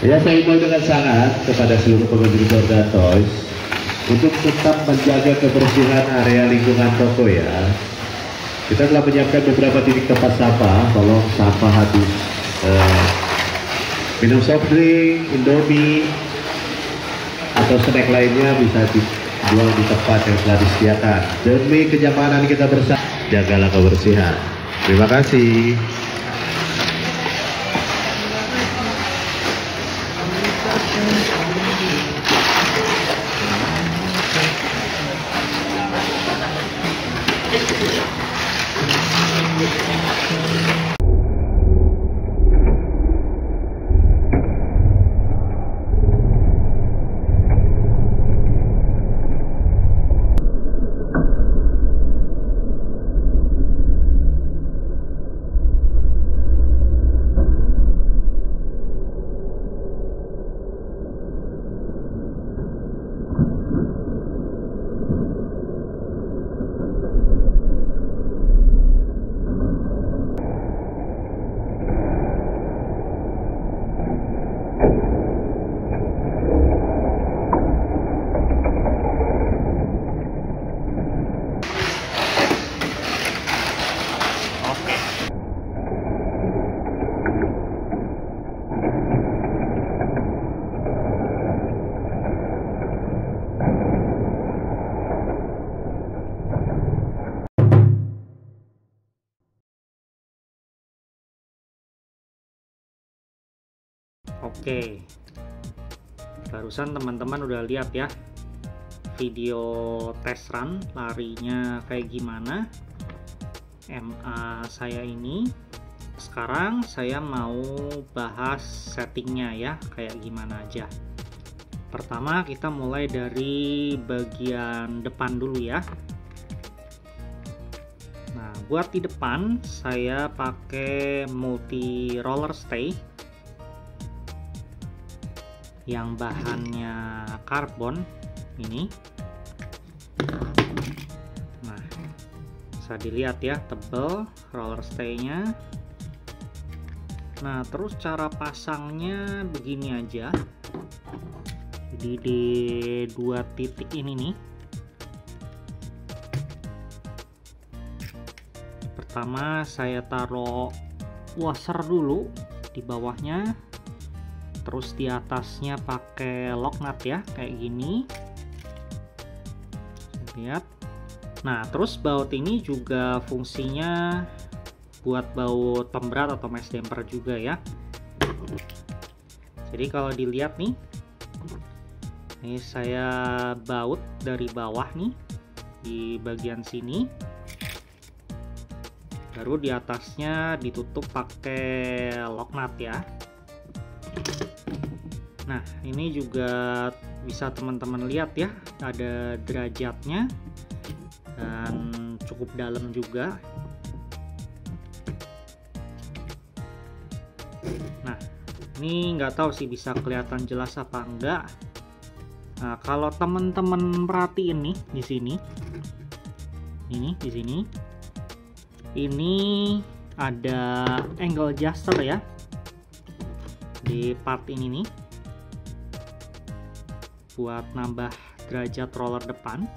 Ya, saya himbau dengan sangat kepada seluruh pemilik Gorga Toys untuk tetap menjaga kebersihan area lingkungan toko ya. Kita telah menyiapkan beberapa titik tempat sampah. Tolong sampah habis minum soft drink, Indomie, atau snack lainnya bisa dijual di tempat yang telah disediakan. Demi kenyamanan kita bersama, jagalah kebersihan. Terima kasih. Oke, barusan teman-teman udah lihat ya video test run larinya kayak gimana MA saya ini. Sekarang saya mau bahas settingnya ya, kayak gimana aja. Pertama kita mulai dari bagian depan dulu ya. Nah, buat di depan saya pakai multi roller stay yang bahannya karbon ini. Nah, bisa dilihat ya, tebel roller stay-nya. Nah, terus cara pasangnya begini aja. Jadi di dua titik ini nih, pertama saya taruh washer dulu di bawahnya, terus di atasnya pakai lock nut ya, kayak gini. Lihat. Nah, terus baut ini juga fungsinya buat baut pemberat atau mesh damper juga ya. Jadi kalau dilihat nih, ini saya baut dari bawah nih di bagian sini, baru di atasnya ditutup pakai lock nut ya. Nah, ini juga bisa teman-teman lihat ya, ada derajatnya dan cukup dalam juga. Nah, ini nggak tahu sih bisa kelihatan jelas apa enggak. Nah, kalau teman-teman perhatiin nih di sini, di sini, ini ada angle adjuster ya di part ini nih, buat nambah derajat roller depan.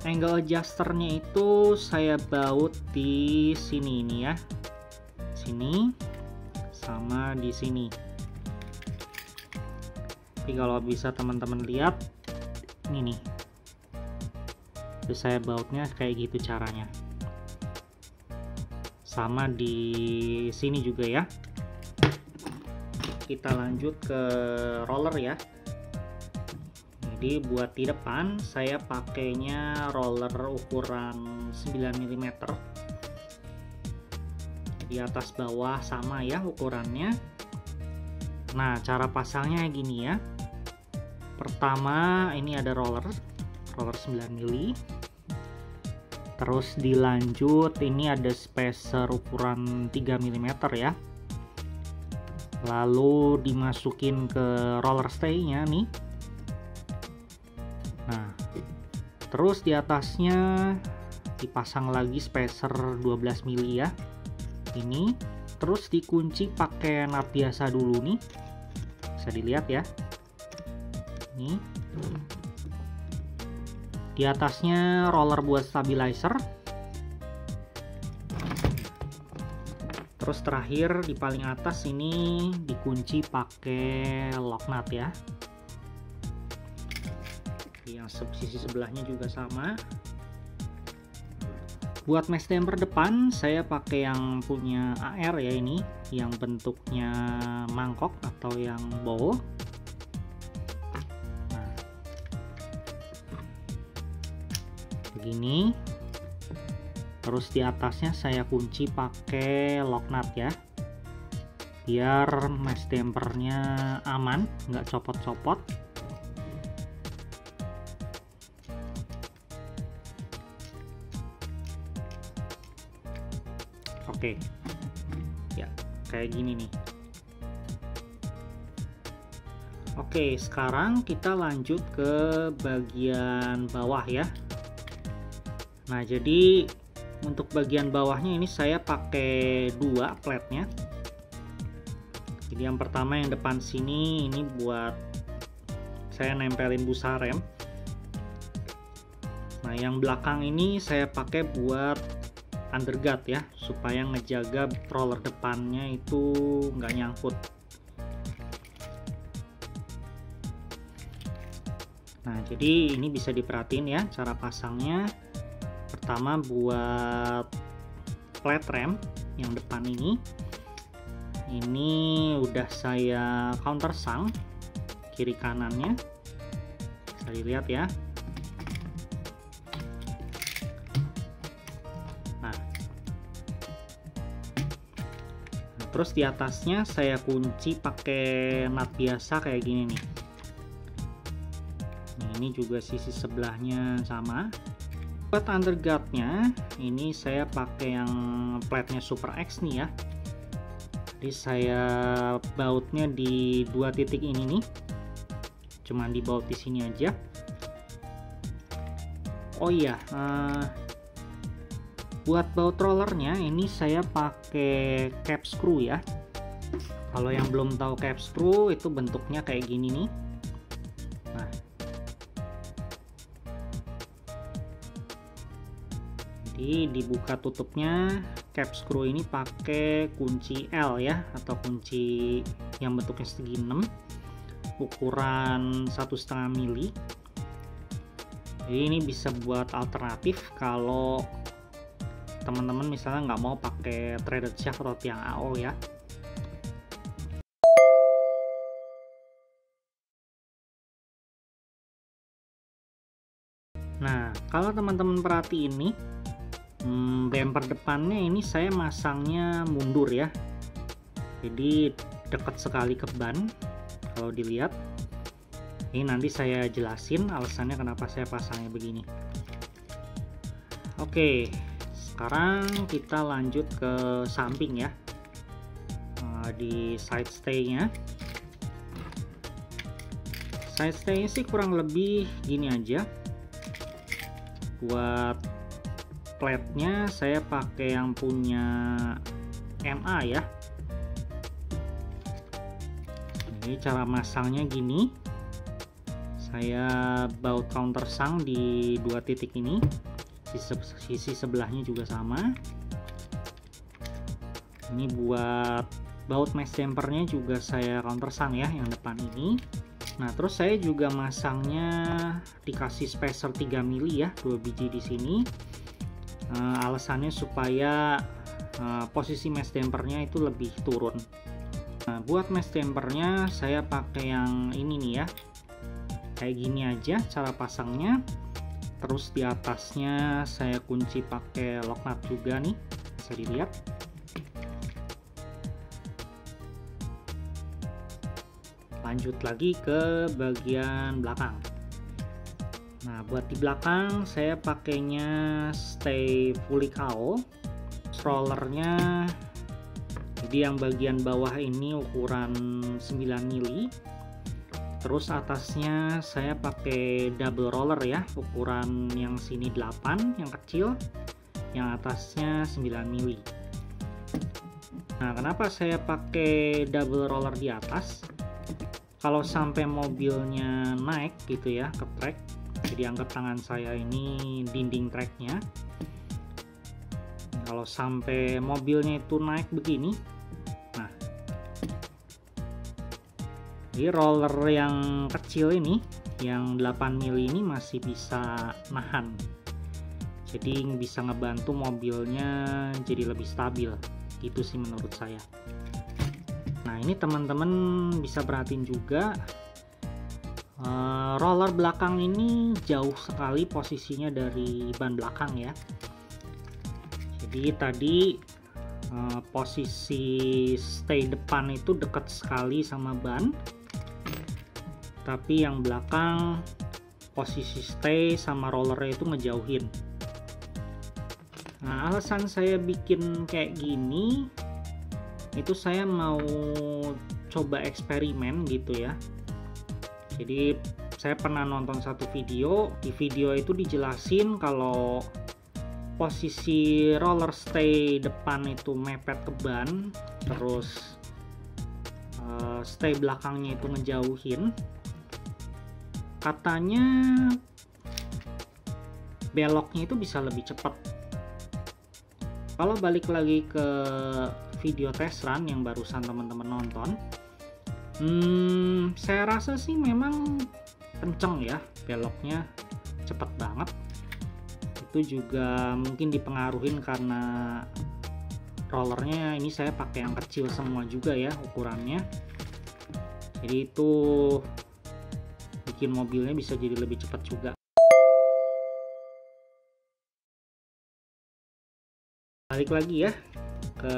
Angle adjusternya itu saya baut di sini ini ya, sini sama di sini. Tapi kalau bisa teman-teman lihat ini nih, terus saya bautnya kayak gitu caranya. Sama di sini juga ya. Kita lanjut ke roller ya. Jadi buat di depan saya pakainya roller ukuran 9 mm. Di atas bawah sama ya ukurannya. Nah, cara pasangnya gini ya. Pertama ini ada roller 9 mm. Terus dilanjut ini ada spacer ukuran 3 mm ya. Lalu dimasukin ke roller stay-nya nih. Nah, terus di atasnya dipasang lagi spacer 12 mili ya. Ini terus dikunci pakai nut biasa dulu nih. bisa dilihat ya. Ini di atasnya roller buat stabilizer. Terus terakhir di paling atas ini dikunci pakai lock nut ya. Yang sisi sebelahnya juga sama. Buat mesh damper depan saya pakai yang punya AR ya, ini yang bentuknya mangkok atau yang bowl. Nah, begini. Terus di atasnya saya kunci pakai lock nut ya, biar mesh dampernya aman, nggak copot-copot. Oke, ya kayak gini nih. Oke, sekarang kita lanjut ke bagian bawah ya. Nah, jadi untuk bagian bawahnya ini saya pakai 2 platnya. Jadi yang pertama yang depan sini ini buat saya nempelin busa rem. Nah, yang belakang ini saya pakai buat underguard ya, supaya ngejaga roller depannya itu nggak nyangkut. Nah, jadi ini bisa diperhatiin ya cara pasangnya. Pertama buat plat rem yang depan ini udah saya countersunk kiri kanannya, bisa dilihat ya. Nah, terus di atasnya saya kunci pakai nut biasa kayak gini nih. Nah, ini juga sisi sebelahnya sama. Buat underguardnya ini saya pakai yang platnya Super X nih ya. Jadi saya bautnya di 2 titik ini nih, cuman dibaut di sini aja. Oh iya, buat baut rollernya ini saya pakai cap screw ya. Kalau yang belum tahu cap screw itu bentuknya kayak gini nih. Nah, jadi dibuka tutupnya cap screw ini pakai kunci L ya, atau kunci yang bentuknya segi 6, ukuran 1,5 mili. Jadi ini bisa buat alternatif kalau teman-teman misalnya nggak mau pakai threaded shaft atau tiang AO ya. Nah, kalau teman-teman perhatiin nih, bumper depannya ini saya masangnya mundur ya, jadi dekat sekali ke ban. Kalau dilihat ini, nanti saya jelasin alasannya kenapa saya pasangnya begini. Oke, sekarang kita lanjut ke samping ya. Di side stay-nya sih kurang lebih gini aja. Buat platnya saya pakai yang punya MA ya. Ini cara masangnya gini. Saya baut countersunk di 2 titik ini. Sisi sebelahnya juga sama. Ini buat baut mesh dampernya juga saya countersunk ya, yang depan ini. Nah, terus saya juga masangnya dikasih spacer 3 mili ya, 2 biji di sini. Alasannya supaya posisi mesh dampernya itu lebih turun. Nah, buat mesh dampernya saya pakai yang ini nih ya, kayak gini aja cara pasangnya. Terus di atasnya saya kunci pakai lock nut juga nih, bisa dilihat. Lanjut lagi ke bagian belakang. Nah, buat di belakang saya pakainya stay fully KO. Rollernya jadi yang bagian bawah ini ukuran 9 mili. Terus atasnya saya pakai double roller ya, ukuran yang sini 8 yang kecil, yang atasnya 9 mili. Nah, kenapa saya pakai double roller di atas? kalau sampai mobilnya naik gitu ya ke trek, jadi anggap tangan saya ini dinding treknya. Kalau sampai mobilnya itu naik begini, nah, jadi roller yang kecil ini, yang 8 mili ini masih bisa nahan, jadi bisa ngebantu mobilnya jadi lebih stabil, gitu sih menurut saya. Nah, ini teman-teman bisa perhatiin juga, roller belakang ini jauh sekali posisinya dari ban belakang ya. Jadi tadi posisi stay depan itu dekat sekali sama ban, tapi yang belakang posisi stay sama rollernya itu ngejauhin. Nah, alasan saya bikin kayak gini itu saya mau coba eksperimen gitu ya. Jadi saya pernah nonton satu video, di video itu dijelasin kalau posisi roller stay depan itu mepet ke ban, terus stay belakangnya itu ngejauhin, katanya beloknya itu bisa lebih cepat. Kalau balik lagi ke video test run yang barusan teman-teman nonton, saya rasa sih memang kenceng ya, beloknya cepet banget. Itu juga mungkin dipengaruhin karena rollernya ini saya pakai yang kecil semua juga ya ukurannya, jadi itu bikin mobilnya bisa jadi lebih cepat juga. Balik lagi ya ke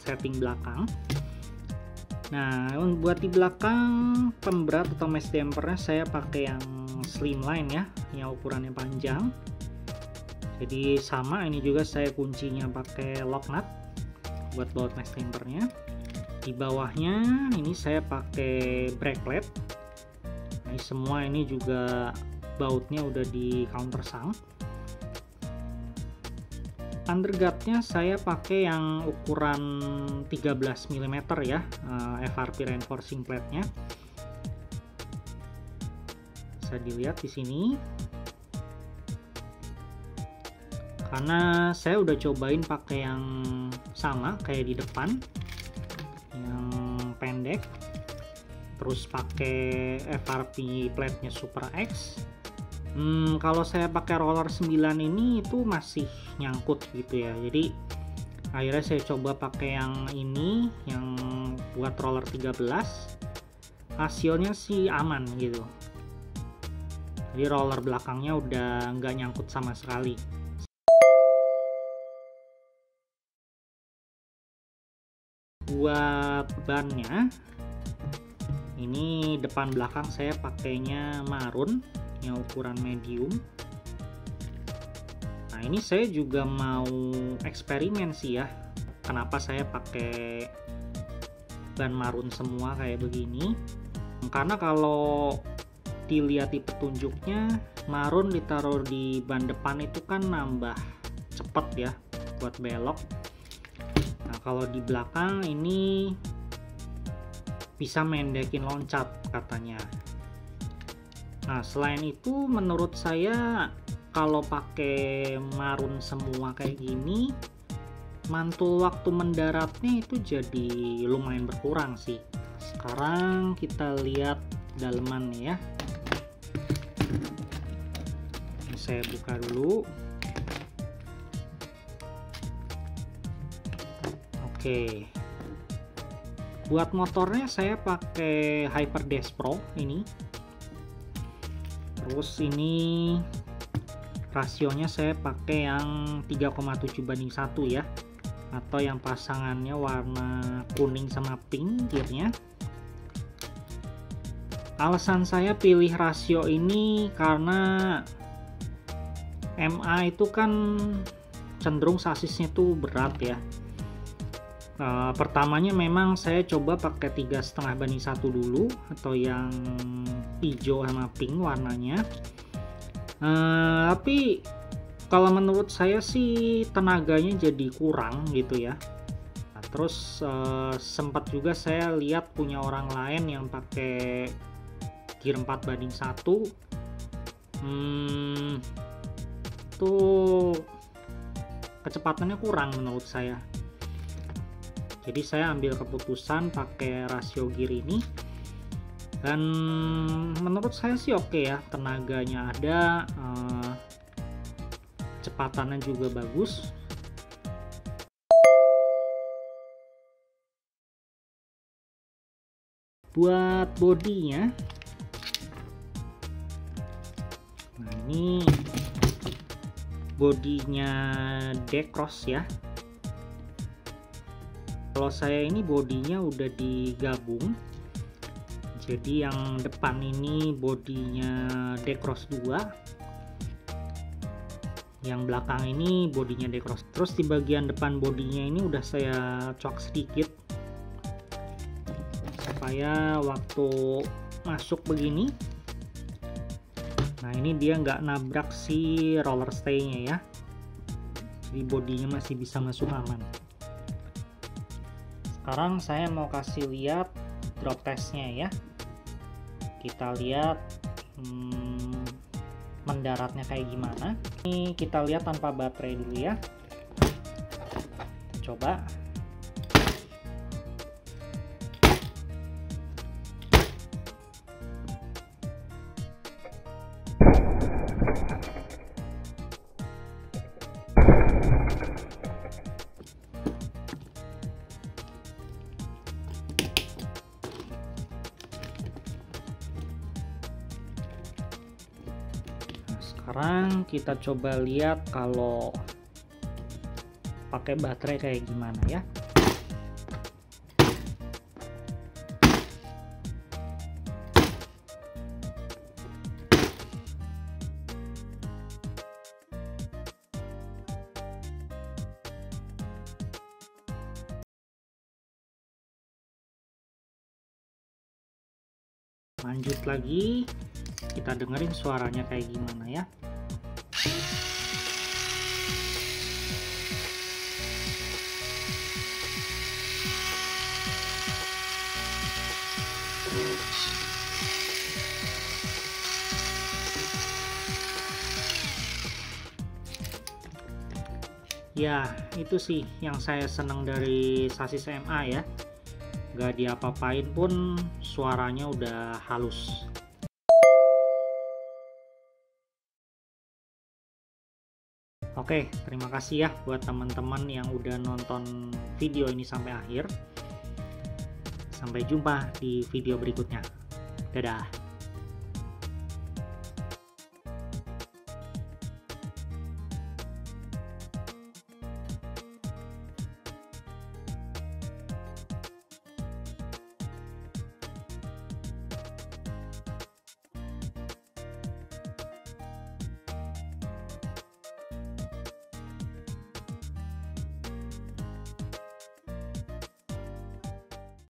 setting belakang. Nah, buat di belakang pemberat atau mesh dampernya saya pakai yang slimline ya, yang ukurannya panjang. Jadi sama, ini juga saya kuncinya pakai lock nut buat baut mesh dampernya. Di bawahnya ini saya pakai brake led. Nah, semua ini juga bautnya udah di countersunk. Underguardnya saya pakai yang ukuran 13 mm ya, FRP reinforcing plate-nya. Bisa dilihat di sini. Karena saya udah cobain pakai yang sama kayak di depan, yang pendek, terus pakai FRP plate-nya Super X. Kalau saya pakai roller 9 ini itu masih nyangkut gitu ya, jadi akhirnya saya coba pakai yang ini, yang buat roller 13. Hasilnya sih aman gitu, jadi roller belakangnya udah nggak nyangkut sama sekali. Buat bannya ini depan belakang saya pakainya marun yang ukuran medium. Nah, ini saya juga mau eksperimen sih ya, kenapa saya pakai ban marun semua kayak begini, karena kalau dilihat di petunjuknya marun ditaruh di ban depan itu kan nambah cepet ya buat belok. Nah, kalau di belakang ini bisa mendekin loncat katanya. Nah, selain itu menurut saya kalau pakai marun semua kayak gini, mantul waktu mendaratnya itu jadi lumayan berkurang sih. Sekarang kita lihat dalemannya ya. Ini saya buka dulu. Oke. Buat motornya saya pakai Hyperdash Pro ini. Terus ini rasionya saya pakai yang 3,7:1 ya, atau yang pasangannya warna kuning sama pink gearnya. Alasan saya pilih rasio ini karena MA itu kan cenderung sasisnya tuh berat ya. Pertamanya memang saya coba pakai 3,5:1 dulu, atau yang hijau sama pink warnanya. Tapi kalau menurut saya sih tenaganya jadi kurang gitu ya. Terus sempat juga saya lihat punya orang lain yang pakai gear 4:1. Tuh kecepatannya kurang menurut saya. Jadi saya ambil keputusan pakai rasio gear ini, dan menurut saya sih oke ya, tenaganya ada, kecepatannya juga bagus. Buat bodinya, nah ini bodinya Decross ya. Kalau saya ini bodinya udah digabung, jadi yang depan ini bodinya Decross 2, yang belakang ini bodinya Decross. Terus di bagian depan bodinya ini udah saya cok sedikit supaya waktu masuk begini, nah ini dia nggak nabrak si roller stay-nya ya, jadi bodinya masih bisa masuk aman. Sekarang saya mau kasih lihat drop testnya ya. Kita lihat mendaratnya kayak gimana. Ini kita lihat tanpa baterai dulu ya. Coba. Sekarang kita coba lihat kalau pakai baterai kayak gimana ya. Lanjut lagi, kita dengerin suaranya kayak gimana ya. Ya, itu sih yang saya senang dari sasis MA ya. Gak diapa-apain pun suaranya udah halus. Oke, terima kasih ya buat teman-teman yang udah nonton video ini sampai akhir. Sampai jumpa di video berikutnya. Dadah.